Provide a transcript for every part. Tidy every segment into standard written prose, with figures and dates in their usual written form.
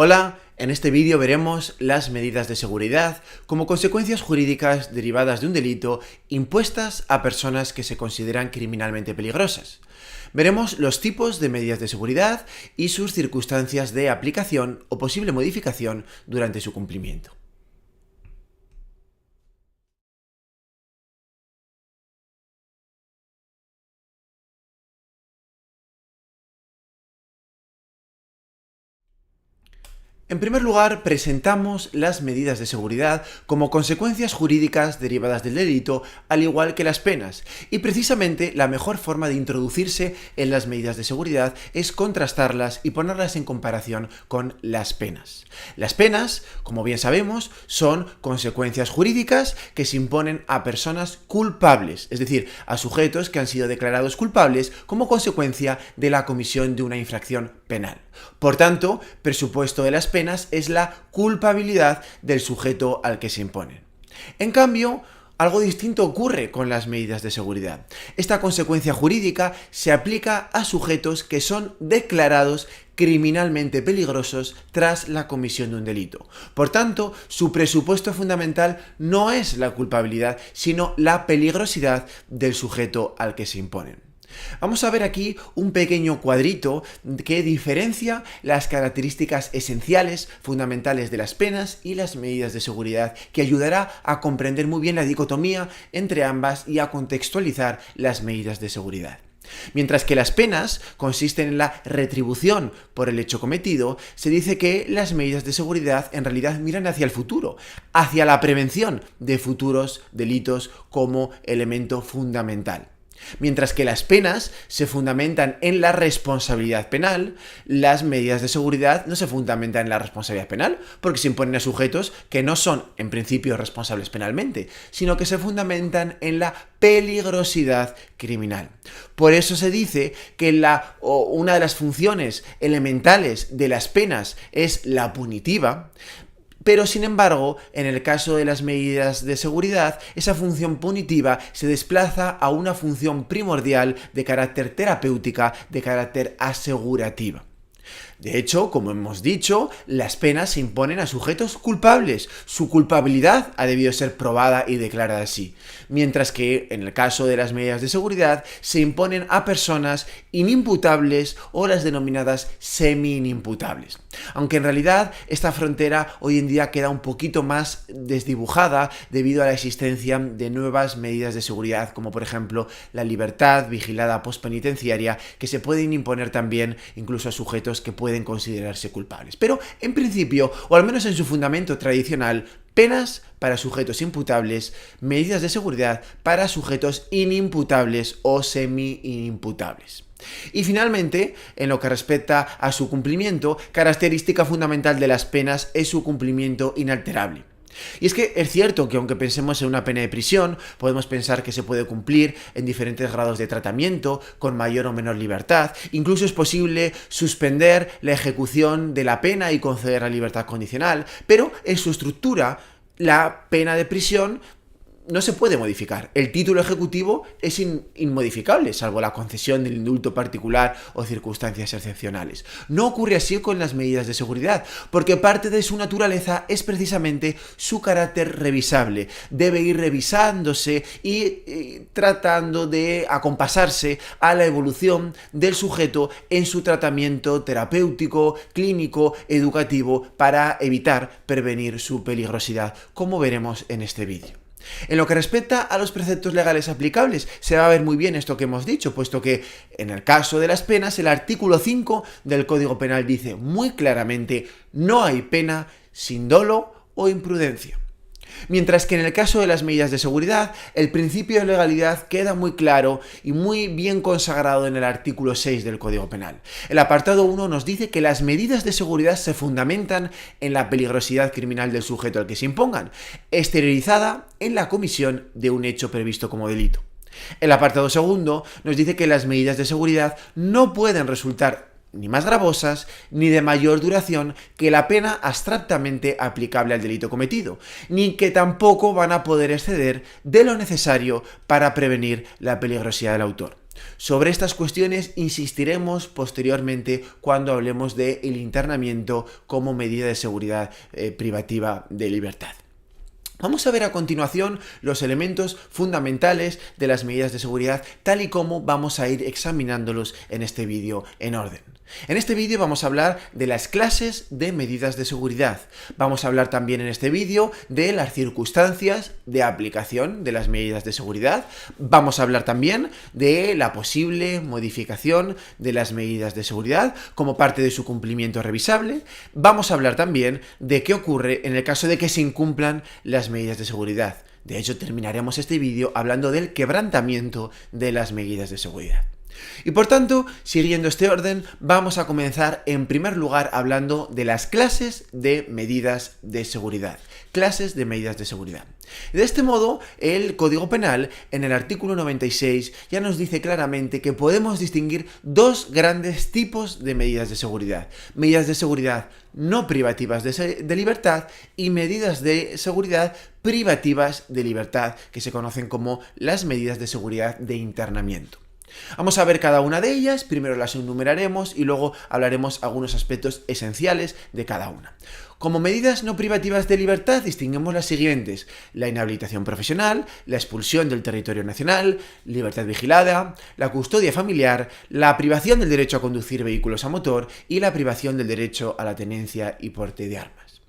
Hola, en este vídeo veremos las medidas de seguridad como consecuencias jurídicas derivadas de un delito impuestas a personas que se consideran criminalmente peligrosas. Veremos los tipos de medidas de seguridad y sus circunstancias de aplicación o posible modificación durante su cumplimiento. En primer lugar, presentamos las medidas de seguridad como consecuencias jurídicas derivadas del delito, al igual que las penas. Y precisamente la mejor forma de introducirse en las medidas de seguridad es contrastarlas y ponerlas en comparación con las penas. Las penas, como bien sabemos, son consecuencias jurídicas que se imponen a personas culpables, es decir, a sujetos que han sido declarados culpables como consecuencia de la comisión de una infracción penal. Por tanto, presupuesto de las penas es la culpabilidad del sujeto al que se imponen. En cambio, algo distinto ocurre con las medidas de seguridad. Esta consecuencia jurídica se aplica a sujetos que son declarados criminalmente peligrosos tras la comisión de un delito. Por tanto, su presupuesto fundamental no es la culpabilidad, sino la peligrosidad del sujeto al que se imponen. Vamos a ver aquí un pequeño cuadrito que diferencia las características esenciales, fundamentales de las penas y las medidas de seguridad, que ayudará a comprender muy bien la dicotomía entre ambas y a contextualizar las medidas de seguridad. Mientras que las penas consisten en la retribución por el hecho cometido, se dice que las medidas de seguridad en realidad miran hacia el futuro, hacia la prevención de futuros delitos como elemento fundamental. Mientras que las penas se fundamentan en la responsabilidad penal, las medidas de seguridad no se fundamentan en la responsabilidad penal, porque se imponen a sujetos que no son, en principio, responsables penalmente, sino que se fundamentan en la peligrosidad criminal. Por eso se dice que una de las funciones elementales de las penas es la punitiva, pero sin embargo, en el caso de las medidas de seguridad, esa función punitiva se desplaza a una función primordial de carácter terapéutica, de carácter asegurativa. De hecho, como hemos dicho, las penas se imponen a sujetos culpables. Su culpabilidad ha debido ser probada y declarada así. Mientras que, en el caso de las medidas de seguridad, se imponen a personas inimputables o las denominadas semi-inimputables. Aunque en realidad esta frontera hoy en día queda un poquito más desdibujada debido a la existencia de nuevas medidas de seguridad, como por ejemplo la libertad vigilada postpenitenciaria, que se pueden imponer también incluso a sujetos que pueden considerarse culpables. Pero en principio, o al menos en su fundamento tradicional, penas para sujetos imputables, medidas de seguridad para sujetos inimputables o semi-inimputables. Y finalmente, en lo que respecta a su cumplimiento, característica fundamental de las penas es su cumplimiento inalterable. Y es que es cierto que aunque pensemos en una pena de prisión, podemos pensar que se puede cumplir en diferentes grados de tratamiento, con mayor o menor libertad. Incluso es posible suspender la ejecución de la pena y conceder la libertad condicional, pero en su estructura, la pena de prisión no se puede modificar. El título ejecutivo es inmodificable, salvo la concesión del indulto particular o circunstancias excepcionales. No ocurre así con las medidas de seguridad, porque parte de su naturaleza es precisamente su carácter revisable. Debe ir revisándose y tratando de acompasarse a la evolución del sujeto en su tratamiento terapéutico, clínico, educativo, para evitar prevenir su peligrosidad, como veremos en este vídeo. En lo que respecta a los preceptos legales aplicables, se va a ver muy bien esto que hemos dicho, puesto que en el caso de las penas, el artículo 5 del Código Penal dice muy claramente: no hay pena sin dolo o imprudencia. Mientras que en el caso de las medidas de seguridad, el principio de legalidad queda muy claro y muy bien consagrado en el artículo 6 del Código Penal. El apartado 1 nos dice que las medidas de seguridad se fundamentan en la peligrosidad criminal del sujeto al que se impongan, exteriorizada en la comisión de un hecho previsto como delito. El apartado segundo nos dice que las medidas de seguridad no pueden resultar ni más gravosas, ni de mayor duración que la pena abstractamente aplicable al delito cometido, ni que tampoco van a poder exceder de lo necesario para prevenir la peligrosidad del autor. Sobre estas cuestiones insistiremos posteriormente cuando hablemos del internamiento como medida de seguridad privativa de libertad. Vamos a ver a continuación los elementos fundamentales de las medidas de seguridad, tal y como vamos a ir examinándolos en este vídeo en orden. En este vídeo vamos a hablar de las clases de medidas de seguridad. Vamos a hablar también en este vídeo de las circunstancias de aplicación de las medidas de seguridad. Vamos a hablar también de la posible modificación de las medidas de seguridad como parte de su cumplimiento revisable. Vamos a hablar también de qué ocurre en el caso de que se incumplan las medidas de seguridad. De hecho, terminaremos este vídeo hablando del quebrantamiento de las medidas de seguridad. Y por tanto, siguiendo este orden, vamos a comenzar en primer lugar hablando de las clases de medidas de seguridad. Clases de medidas de seguridad. De este modo, el Código Penal, en el artículo 96, ya nos dice claramente que podemos distinguir dos grandes tipos de medidas de seguridad. Medidas de seguridad no privativas de libertad y medidas de seguridad privativas de libertad, que se conocen como las medidas de seguridad de internamiento. Vamos a ver cada una de ellas, primero las enumeraremos y luego hablaremos algunos aspectos esenciales de cada una. Como medidas no privativas de libertad distinguimos las siguientes: la inhabilitación profesional, la expulsión del territorio nacional, libertad vigilada, la custodia familiar, la privación del derecho a conducir vehículos a motor y la privación del derecho a la tenencia y porte de armas.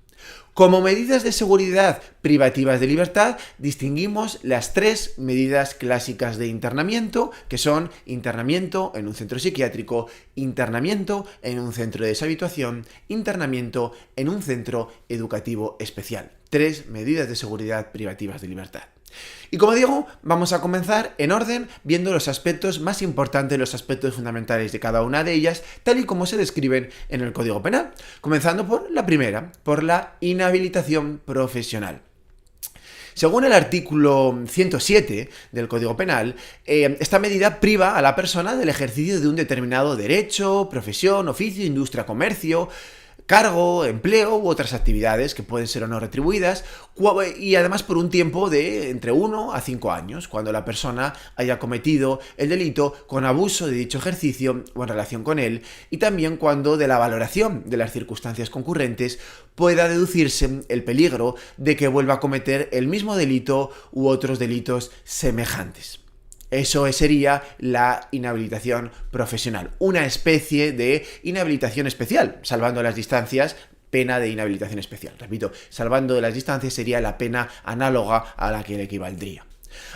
Como medidas de seguridad privativas de libertad, distinguimos las tres medidas clásicas de internamiento, que son internamiento en un centro psiquiátrico, internamiento en un centro de deshabituación, internamiento en un centro educativo especial. Tres medidas de seguridad privativas de libertad. Y como digo, vamos a comenzar en orden viendo los aspectos más importantes, los aspectos fundamentales de cada una de ellas, tal y como se describen en el Código Penal, comenzando por la primera, por la inhabilitación profesional. Según el artículo 107 del Código Penal, esta medida priva a la persona del ejercicio de un determinado derecho, profesión, oficio, industria, comercio, cargo, empleo u otras actividades que pueden ser o no retribuidas, y además por un tiempo de entre 1 a 5 años, cuando la persona haya cometido el delito con abuso de dicho ejercicio o en relación con él, y también cuando de la valoración de las circunstancias concurrentes pueda deducirse el peligro de que vuelva a cometer el mismo delito u otros delitos semejantes. Eso sería la inhabilitación profesional, una especie de inhabilitación especial, salvando las distancias, pena de inhabilitación especial. Repito, salvando las distancias sería la pena análoga a la que le equivaldría.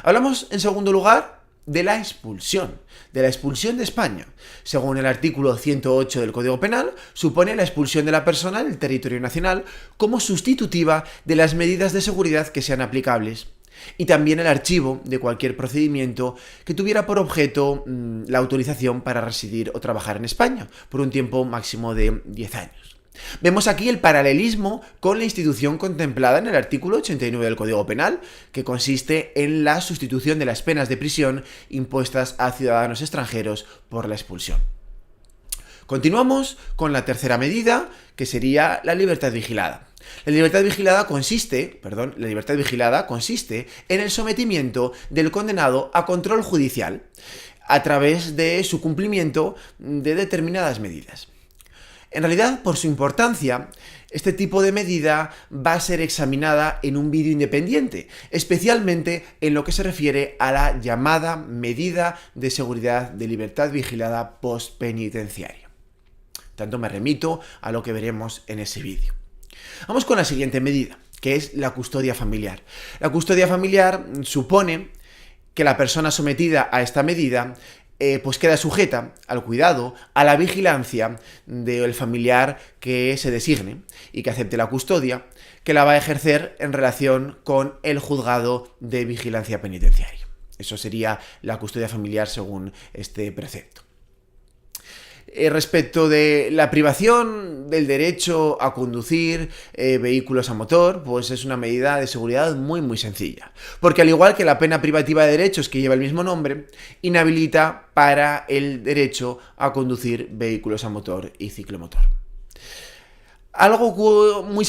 Hablamos, en segundo lugar, de la expulsión de España. Según el artículo 108 del Código Penal, supone la expulsión de la persona del territorio nacional como sustitutiva de las medidas de seguridad que sean aplicables. Y también el archivo de cualquier procedimiento que tuviera por objeto la autorización para residir o trabajar en España, por un tiempo máximo de 10 años. Vemos aquí el paralelismo con la institución contemplada en el artículo 89 del Código Penal, que consiste en la sustitución de las penas de prisión impuestas a ciudadanos extranjeros por la expulsión. Continuamos con la tercera medida, que sería la libertad vigilada. La libertad vigilada consiste en el sometimiento del condenado a control judicial a través de su cumplimiento de determinadas medidas. En realidad, por su importancia, este tipo de medida va a ser examinada en un vídeo independiente, especialmente en lo que se refiere a la llamada medida de seguridad de libertad vigilada postpenitenciaria. Tanto me remito a lo que veremos en ese vídeo. Vamos con la siguiente medida, que es la custodia familiar. La custodia familiar supone que la persona sometida a esta medida pues queda sujeta al cuidado, a la vigilancia del familiar que se designe y que acepte la custodia, que la va a ejercer en relación con el juzgado de vigilancia penitenciaria. Eso sería la custodia familiar según este precepto. Respecto de la privación del derecho a conducir vehículos a motor, pues es una medida de seguridad muy sencilla. Porque al igual que la pena privativa de derechos, que lleva el mismo nombre, inhabilita para el derecho a conducir vehículos a motor y ciclomotor. Algo muy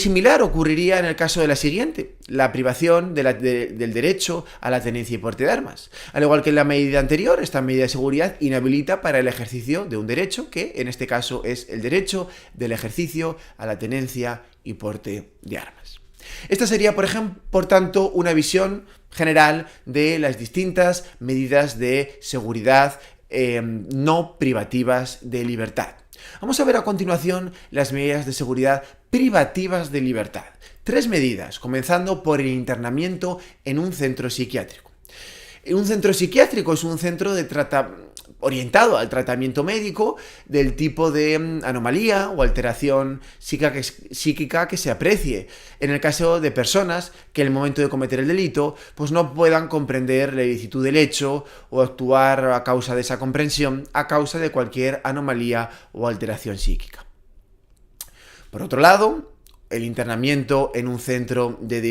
similar ocurriría en el caso de la siguiente, la privación del derecho a la tenencia y porte de armas. Al igual que en la medida anterior, esta medida de seguridad inhabilita para el ejercicio de un derecho, que en este caso es el derecho del ejercicio a la tenencia y porte de armas. Esta sería, por tanto, una visión general de las distintas medidas de seguridad no privativas de libertad. Vamos a ver a continuación las medidas de seguridad privativas de libertad. 3 medidas, comenzando por el internamiento en un centro psiquiátrico. Un centro psiquiátrico es un centro orientado al tratamiento médico del tipo de anomalía o alteración psíquica que se aprecie en el caso de personas que en el momento de cometer el delito pues no puedan comprender la ilicitud del hecho o actuar a causa de esa comprensión a causa de cualquier anomalía o alteración psíquica. Por otro lado, el internamiento en un centro de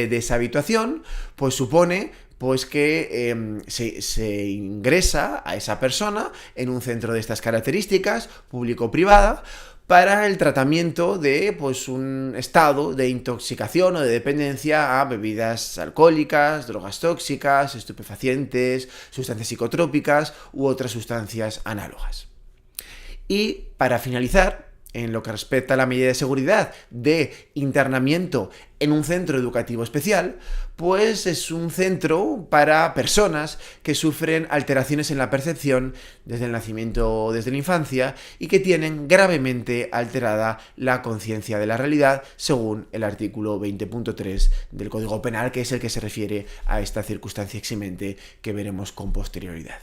deshabituación pues supone que se ingresa a esa persona en un centro de estas características, público o privada, para el tratamiento de un estado de intoxicación o de dependencia a bebidas alcohólicas, drogas tóxicas, estupefacientes, sustancias psicotrópicas u otras sustancias análogas. Y para finalizar, en lo que respecta a la medida de seguridad de internamiento en un centro educativo especial, pues es un centro para personas que sufren alteraciones en la percepción desde el nacimiento o desde la infancia y que tienen gravemente alterada la conciencia de la realidad, según el artículo 20.3 del Código Penal, que es el que se refiere a esta circunstancia eximente que veremos con posterioridad.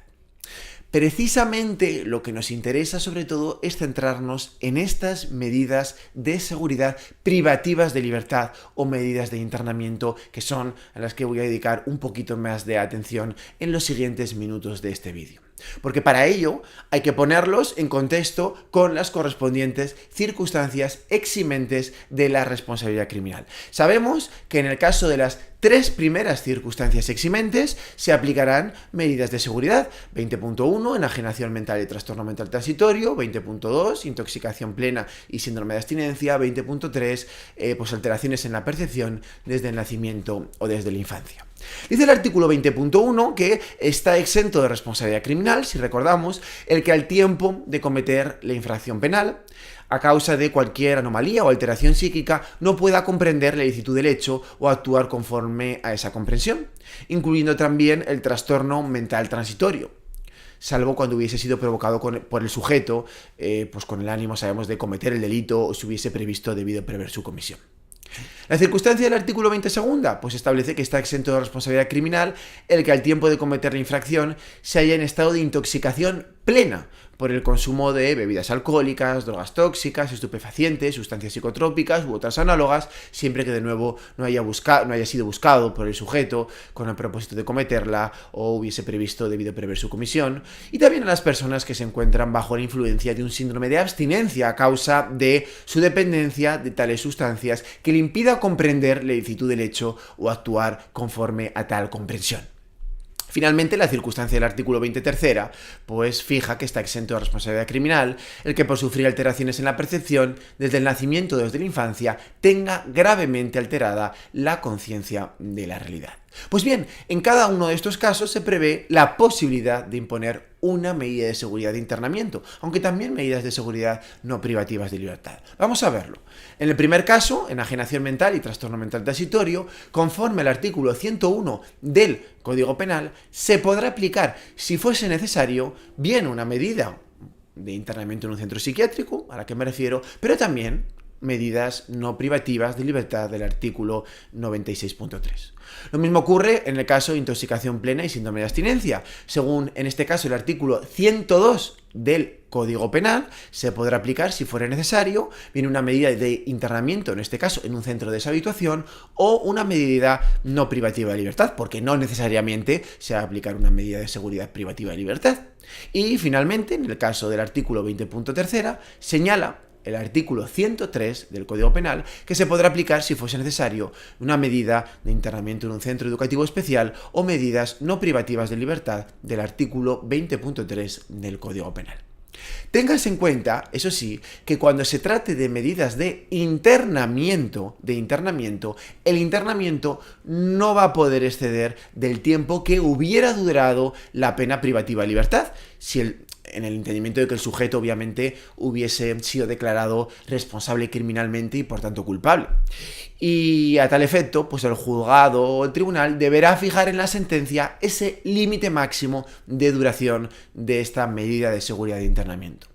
Precisamente lo que nos interesa sobre todo es centrarnos en estas medidas de seguridad privativas de libertad o medidas de internamiento, que son a las que voy a dedicar un poquito más de atención en los siguientes minutos de este vídeo. Porque para ello hay que ponerlos en contexto con las correspondientes circunstancias eximentes de la responsabilidad criminal. Sabemos que en el caso de las 3 primeras circunstancias eximentes se aplicarán medidas de seguridad. 20.1, enajenación mental y trastorno mental transitorio. 20.2, intoxicación plena y síndrome de abstinencia. 20.3, alteraciones en la percepción desde el nacimiento o desde la infancia. Dice el artículo 20.1 que está exento de responsabilidad criminal, si recordamos, el que al tiempo de cometer la infracción penal, a causa de cualquier anomalía o alteración psíquica, no pueda comprender la ilicitud del hecho o actuar conforme a esa comprensión, incluyendo también el trastorno mental transitorio, salvo cuando hubiese sido provocado por el sujeto, con el ánimo, sabemos, de cometer el delito o se hubiese previsto debido prever su comisión. La circunstancia del artículo 20 pues establece que está exento de responsabilidad criminal el que al tiempo de cometer la infracción se haya en estado de intoxicación plena por el consumo de bebidas alcohólicas, drogas tóxicas, estupefacientes, sustancias psicotrópicas u otras análogas, siempre que de nuevo no haya sido buscado por el sujeto con el propósito de cometerla o hubiese debido prever su comisión, y también a las personas que se encuentran bajo la influencia de un síndrome de abstinencia a causa de su dependencia de tales sustancias que le impida comprender la ilicitud del hecho o actuar conforme a tal comprensión. Finalmente, la circunstancia del artículo 20 pues fija que está exento de responsabilidad criminal el que por sufrir alteraciones en la percepción desde el nacimiento o desde la infancia tenga gravemente alterada la conciencia de la realidad. Pues bien, en cada uno de estos casos se prevé la posibilidad de imponer una medida de seguridad de internamiento, aunque también medidas de seguridad no privativas de libertad. Vamos a verlo. En el primer caso, enajenación mental y trastorno mental transitorio, conforme al artículo 101 del Código Penal, se podrá aplicar, si fuese necesario, bien una medida de internamiento en un centro psiquiátrico, a la que me refiero, pero también medidas no privativas de libertad del artículo 96.3. Lo mismo ocurre en el caso de intoxicación plena y síndrome de abstinencia. Según, en este caso, el artículo 102 del Código Penal, se podrá aplicar, si fuera necesario, bien una medida de internamiento, en este caso en un centro de deshabituación, o una medida no privativa de libertad, porque no necesariamente se va a aplicar una medida de seguridad privativa de libertad. Y, finalmente, en el caso del artículo 20.3, señala el artículo 103 del Código Penal que se podrá aplicar, si fuese necesario, una medida de internamiento en un centro educativo especial o medidas no privativas de libertad del artículo 20.3 del Código Penal. Tengas en cuenta, eso sí, que cuando se trate de medidas de internamiento, el internamiento no va a poder exceder del tiempo que hubiera durado la pena privativa de libertad, en el entendimiento de que el sujeto obviamente hubiese sido declarado responsable criminalmente y por tanto culpable. Y a tal efecto, pues el juzgado o el tribunal deberá fijar en la sentencia ese límite máximo de duración de esta medida de seguridad de internamiento.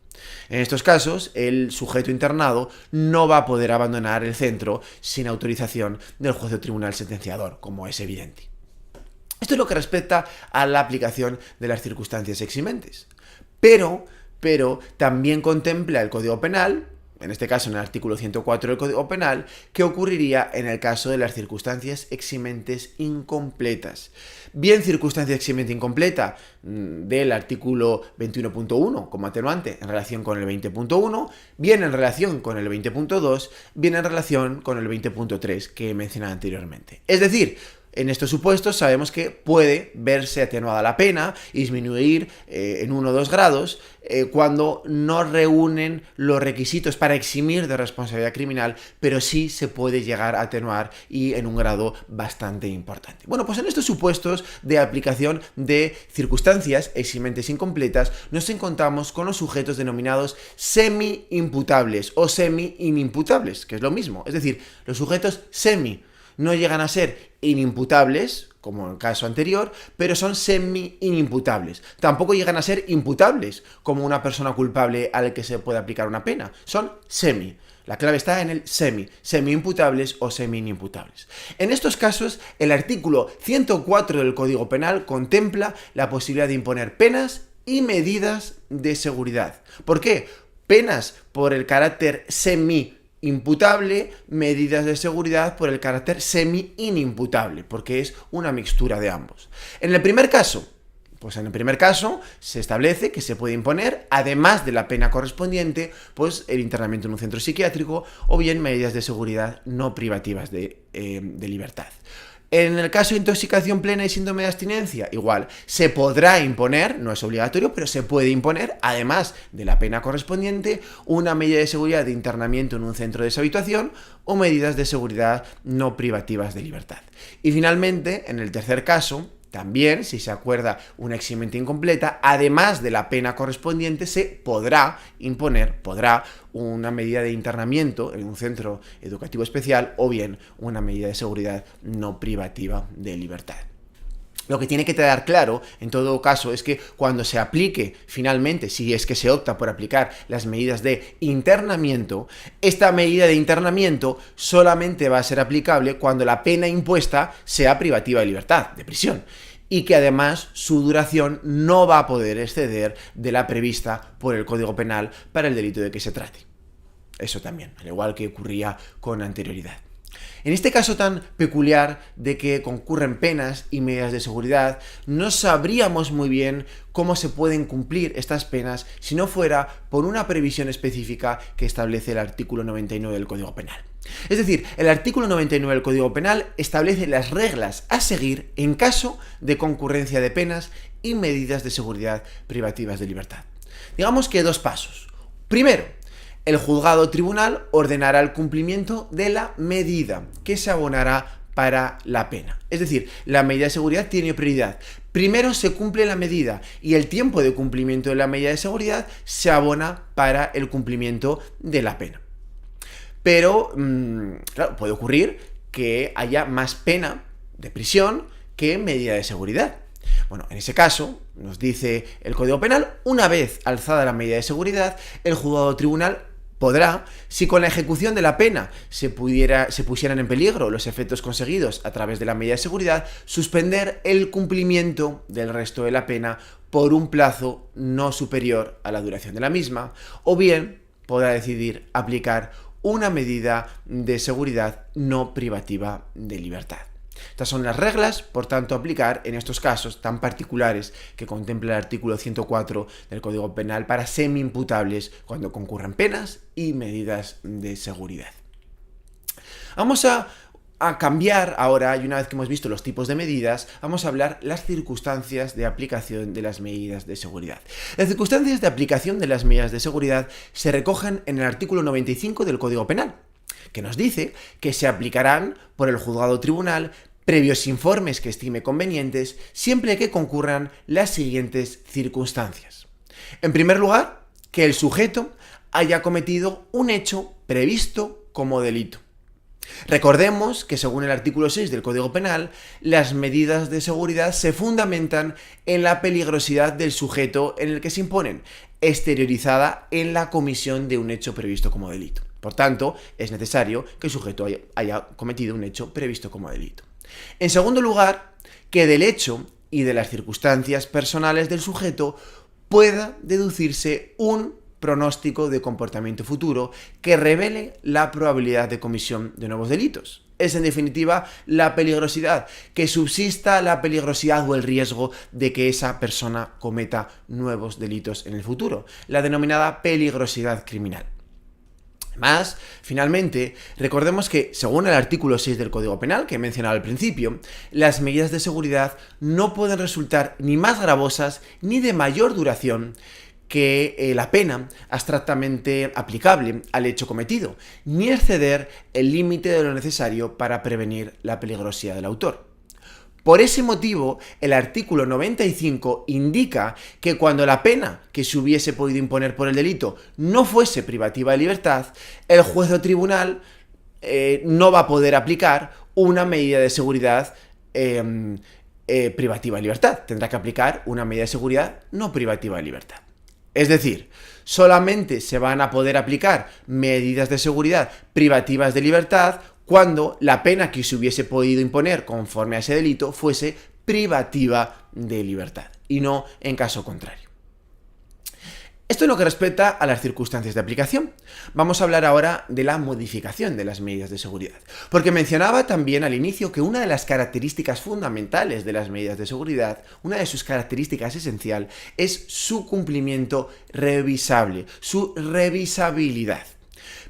En estos casos, el sujeto internado no va a poder abandonar el centro sin autorización del juez o tribunal sentenciador, como es evidente. Esto es lo que respecta a la aplicación de las circunstancias eximentes. Pero también contempla el Código Penal, en este caso en el artículo 104 del Código Penal, qué ocurriría en el caso de las circunstancias eximentes incompletas. Bien circunstancia eximente incompleta del artículo 21.1 como atenuante en relación con el 20.1, bien en relación con el 20.2, bien en relación con el 20.3 que he mencionado anteriormente. Es decir, en estos supuestos sabemos que puede verse atenuada la pena y disminuir en 1 o 2 grados cuando no reúnen los requisitos para eximir de responsabilidad criminal, pero sí se puede llegar a atenuar y en un grado bastante importante. Bueno, pues en estos supuestos de aplicación de circunstancias eximentes incompletas nos encontramos con los sujetos denominados semi-imputables o semi-inimputables, que es lo mismo. Es decir, los sujetos semi no llegan a ser inimputables, como en el caso anterior, pero son semi-inimputables. Tampoco llegan a ser imputables, como una persona culpable a la que se puede aplicar una pena. Son semi. La clave está en el semi-imputables o semi-inimputables. En estos casos, el artículo 104 del Código Penal contempla la posibilidad de imponer penas y medidas de seguridad. ¿Por qué? Penas por el carácter semi-imputable, medidas de seguridad por el carácter semi-inimputable, porque es una mixtura de ambos. En el primer caso, se establece que se puede imponer, además de la pena correspondiente, pues el internamiento en un centro psiquiátrico o bien medidas de seguridad no privativas de libertad. En el caso de intoxicación plena y síndrome de abstinencia, igual, se podrá imponer, no es obligatorio, pero se puede imponer, además de la pena correspondiente, una medida de seguridad de internamiento en un centro de deshabituación o medidas de seguridad no privativas de libertad. Y finalmente, en el tercer caso, también, si se acuerda una eximente incompleta, además de la pena correspondiente, se podrá imponer, una medida de internamiento en un centro educativo especial o bien una medida de seguridad no privativa de libertad. Lo que tiene que quedar claro, en todo caso, es que cuando se aplique finalmente, si es que se opta por aplicar las medidas de internamiento, esta medida de internamiento solamente va a ser aplicable cuando la pena impuesta sea privativa de libertad, de prisión, y que además su duración no va a poder exceder de la prevista por el Código Penal para el delito de que se trate. Eso también, al igual que ocurría con anterioridad. En este caso tan peculiar de que concurren penas y medidas de seguridad, no sabríamos muy bien cómo se pueden cumplir estas penas si no fuera por una previsión específica que establece el artículo 99 del Código Penal. Es decir, el artículo 99 del Código Penal establece las reglas a seguir en caso de concurrencia de penas y medidas de seguridad privativas de libertad. Digamos que 2 pasos. Primero, el juzgado o tribunal ordenará el cumplimiento de la medida que se abonará para la pena. Es decir, la medida de seguridad tiene prioridad. Primero se cumple la medida y el tiempo de cumplimiento de la medida de seguridad se abona para el cumplimiento de la pena. Pero, claro, puede ocurrir que haya más pena de prisión que medida de seguridad. Bueno, en ese caso, nos dice el Código Penal, una vez alzada la medida de seguridad, el juzgado o tribunal podrá, si con la ejecución de la pena se pusieran en peligro los efectos conseguidos a través de la medida de seguridad, suspender el cumplimiento del resto de la pena por un plazo no superior a la duración de la misma, o bien podrá decidir aplicar una medida de seguridad no privativa de libertad. Estas son las reglas, por tanto, a aplicar en estos casos tan particulares que contempla el artículo 104 del Código Penal para semi-imputables cuando concurran penas y medidas de seguridad. Vamos a a cambiar ahora, y una vez que hemos visto los tipos de medidas, vamos a hablar las circunstancias de aplicación de las medidas de seguridad. Las circunstancias de aplicación de las medidas de seguridad se recogen en el artículo 95 del Código Penal, que nos dice que se aplicarán por el juzgado o tribunal previos informes que estime convenientes, siempre que concurran las siguientes circunstancias. En primer lugar, que el sujeto haya cometido un hecho previsto como delito. Recordemos que según el artículo 6 del Código Penal, las medidas de seguridad se fundamentan en la peligrosidad del sujeto en el que se imponen, exteriorizada en la comisión de un hecho previsto como delito. Por tanto, es necesario que el sujeto haya cometido un hecho previsto como delito. En segundo lugar, que del hecho y de las circunstancias personales del sujeto pueda deducirse un pronóstico de comportamiento futuro que revele la probabilidad de comisión de nuevos delitos. Es en definitiva la peligrosidad, que subsista la peligrosidad o el riesgo de que esa persona cometa nuevos delitos en el futuro, la denominada peligrosidad criminal. Además, finalmente, recordemos que, según el artículo 6 del Código Penal, que he mencionado al principio, las medidas de seguridad no pueden resultar ni más gravosas ni de mayor duración que la pena abstractamente aplicable al hecho cometido, ni exceder el límite de lo necesario para prevenir la peligrosidad del autor. Por ese motivo, el artículo 95 indica que cuando la pena que se hubiese podido imponer por el delito no fuese privativa de libertad, el juez o tribunal no va a poder aplicar una medida de seguridad privativa de libertad. Tendrá que aplicar una medida de seguridad no privativa de libertad. Es decir, solamente se van a poder aplicar medidas de seguridad privativas de libertad cuando la pena que se hubiese podido imponer conforme a ese delito fuese privativa de libertad y no en caso contrario. Esto en lo que respecta a las circunstancias de aplicación. Vamos a hablar ahora de la modificación de las medidas de seguridad. Porque mencionaba también al inicio que una de las características fundamentales de las medidas de seguridad, una de sus características esencial, es su cumplimiento revisable, su revisabilidad.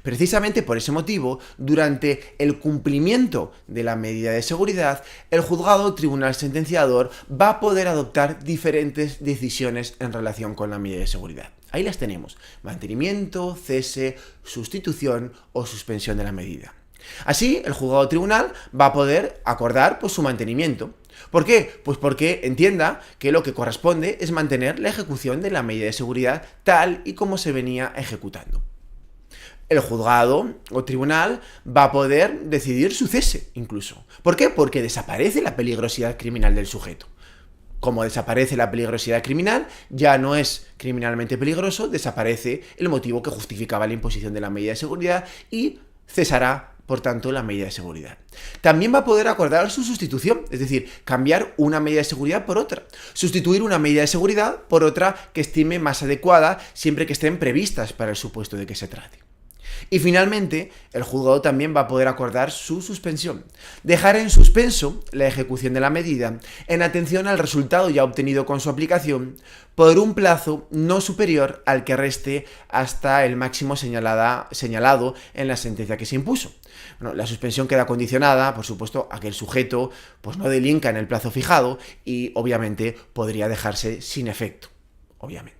Precisamente por ese motivo, durante el cumplimiento de la medida de seguridad, el juzgado o tribunal sentenciador va a poder adoptar diferentes decisiones en relación con la medida de seguridad. Ahí las tenemos: mantenimiento, cese, sustitución o suspensión de la medida. Así, el juzgado o tribunal va a poder acordar su mantenimiento. ¿Por qué? Pues porque entienda que lo que corresponde es mantener la ejecución de la medida de seguridad tal y como se venía ejecutando. El juzgado o tribunal va a poder decidir su cese, incluso. ¿Por qué? Porque desaparece la peligrosidad criminal del sujeto. Como desaparece la peligrosidad criminal, ya no es criminalmente peligroso, desaparece el motivo que justificaba la imposición de la medida de seguridad y cesará, por tanto, la medida de seguridad. También va a poder acordar su sustitución, es decir, cambiar una medida de seguridad por otra. Sustituir una medida de seguridad por otra que estime más adecuada, siempre que estén previstas para el supuesto de que se trate. Y finalmente, el juzgado también va a poder acordar su suspensión. Dejar en suspenso la ejecución de la medida en atención al resultado ya obtenido con su aplicación por un plazo no superior al que reste hasta el máximo señalado en la sentencia que se impuso. Bueno, la suspensión queda condicionada, por supuesto, a que el sujeto no delinca en el plazo fijado y, obviamente, podría dejarse sin efecto, obviamente.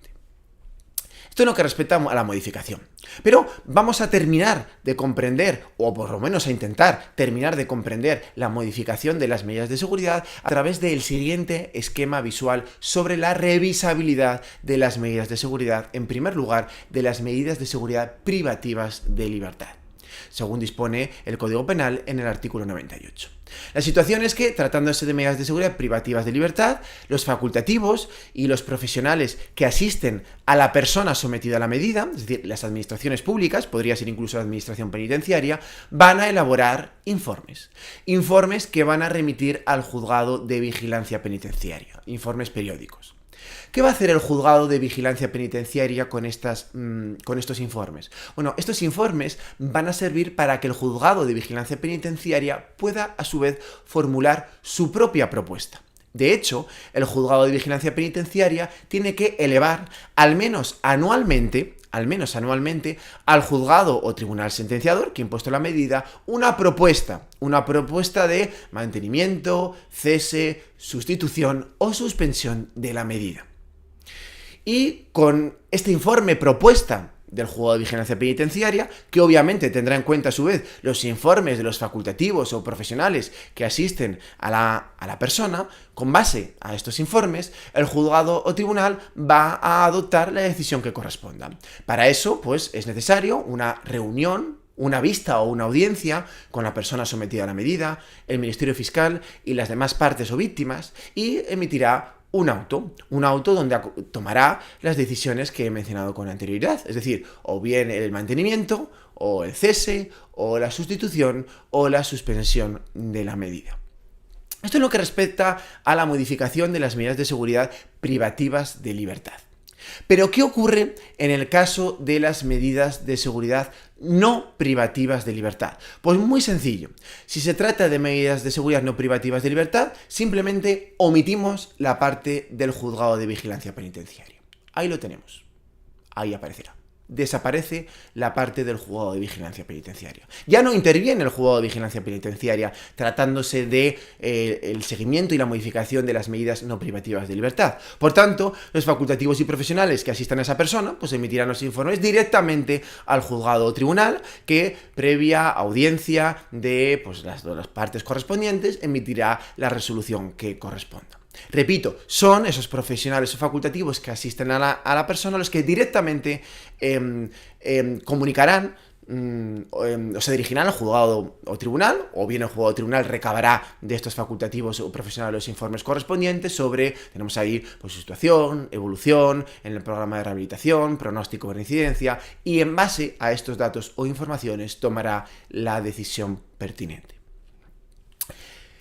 Esto en lo que respecta a la modificación. Pero vamos a terminar de comprender, o por lo menos a intentar terminar de comprender la modificación de las medidas de seguridad a través del siguiente esquema visual sobre la revisabilidad de las medidas de seguridad, en primer lugar, de las medidas de seguridad privativas de libertad, según dispone el Código Penal en el artículo 98. La situación es que, tratándose de medidas de seguridad privativas de libertad, los facultativos y los profesionales que asisten a la persona sometida a la medida, es decir, las administraciones públicas, podría ser incluso la administración penitenciaria, van a elaborar informes que van a remitir al juzgado de vigilancia penitenciaria, informes periódicos. ¿Qué va a hacer el juzgado de vigilancia penitenciaria con estos informes? Bueno, estos informes van a servir para que el juzgado de vigilancia penitenciaria pueda, a su vez, formular su propia propuesta. De hecho, el juzgado de vigilancia penitenciaria tiene que elevar, al menos anualmente, al menos anualmente, al juzgado o tribunal sentenciador que ha impuesto la medida una propuesta de mantenimiento, cese, sustitución o suspensión de la medida. Y con este informe propuesta del juzgado de vigilancia penitenciaria, que obviamente tendrá en cuenta a su vez los informes de los facultativos o profesionales que asisten a la persona, con base a estos informes, el juzgado o tribunal va a adoptar la decisión que corresponda. Para eso, pues, es necesario una reunión, una vista o una audiencia con la persona sometida a la medida, el Ministerio Fiscal y las demás partes o víctimas, y emitirá un auto donde tomará las decisiones que he mencionado con anterioridad, es decir, o bien el mantenimiento, o el cese, o la sustitución, o la suspensión de la medida. Esto es lo que respecta a la modificación de las medidas de seguridad privativas de libertad. Pero, ¿qué ocurre en el caso de las medidas de seguridad no privativas de libertad? Pues muy sencillo. Si se trata de medidas de seguridad no privativas de libertad, simplemente omitimos la parte del juzgado de vigilancia penitenciaria. Ahí lo tenemos. Ahí aparecerá. Desaparece la parte del juzgado de vigilancia penitenciaria. Ya no interviene el juzgado de vigilancia penitenciaria tratándose de el seguimiento y la modificación de las medidas no privativas de libertad. Por tanto, los facultativos y profesionales que asistan a esa persona pues emitirán los informes directamente al juzgado o tribunal que, previa audiencia de las partes correspondientes, emitirá la resolución que corresponda. Repito, son esos profesionales o facultativos que asisten a la persona los que directamente comunicarán o se dirigirán al juzgado o tribunal, o bien el juzgado o tribunal recabará de estos facultativos o profesionales los informes correspondientes sobre, tenemos ahí pues, su situación, evolución, en el programa de rehabilitación, pronóstico de incidencia, y en base a estos datos o informaciones tomará la decisión pertinente.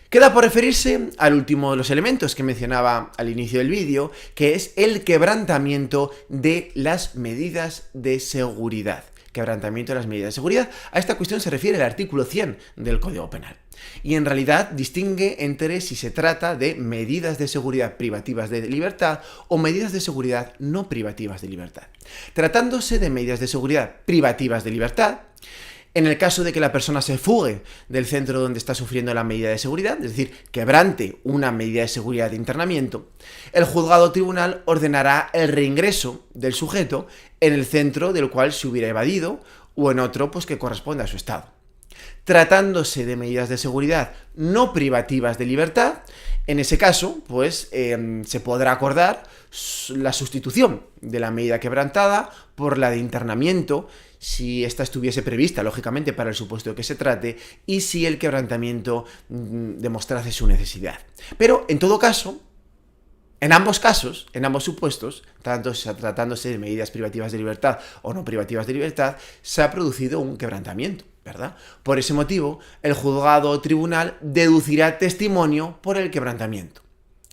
Queda por referirse al último de los elementos que mencionaba al inicio del vídeo, que es el quebrantamiento de las medidas de seguridad. Quebrantamiento de las medidas de seguridad. A esta cuestión se refiere el artículo 100 del Código Penal. Y en realidad distingue entre si se trata de medidas de seguridad privativas de libertad o medidas de seguridad no privativas de libertad. Tratándose de medidas de seguridad privativas de libertad, en el caso de que la persona se fugue del centro donde está sufriendo la medida de seguridad, es decir, quebrante una medida de seguridad de internamiento, el juzgado o tribunal ordenará el reingreso del sujeto en el centro del cual se hubiera evadido o en otro pues, que corresponda a su estado. Tratándose de medidas de seguridad no privativas de libertad, en ese caso, pues se podrá acordar la sustitución de la medida quebrantada por la de internamiento, si ésta estuviese prevista, lógicamente, para el supuesto de que se trate, y si el quebrantamiento demostrase su necesidad. Pero, en todo caso, en ambos casos, en ambos supuestos, tanto tratándose de medidas privativas de libertad o no privativas de libertad, se ha producido un quebrantamiento, ¿verdad? Por ese motivo, el juzgado o tribunal deducirá testimonio por el quebrantamiento.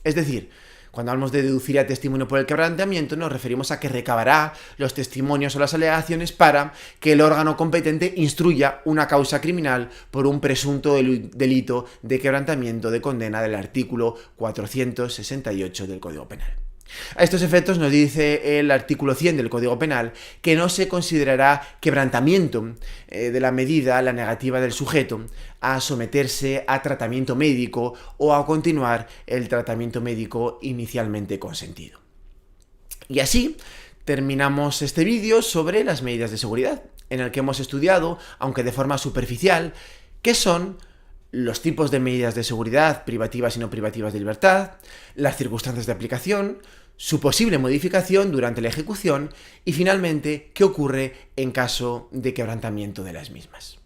Es decir, cuando hablamos de deducirá testimonio por el quebrantamiento, nos referimos a que recabará los testimonios o las alegaciones para que el órgano competente instruya una causa criminal por un presunto delito de quebrantamiento de condena del artículo 468 del Código Penal. A estos efectos nos dice el artículo 100 del Código Penal que no se considerará quebrantamiento de la medida la negativa del sujeto a someterse a tratamiento médico o a continuar el tratamiento médico inicialmente consentido. Y así terminamos este vídeo sobre las medidas de seguridad, en el que hemos estudiado, aunque de forma superficial, qué son los tipos de medidas de seguridad privativas y no privativas de libertad, las circunstancias de aplicación, su posible modificación durante la ejecución y finalmente qué ocurre en caso de quebrantamiento de las mismas.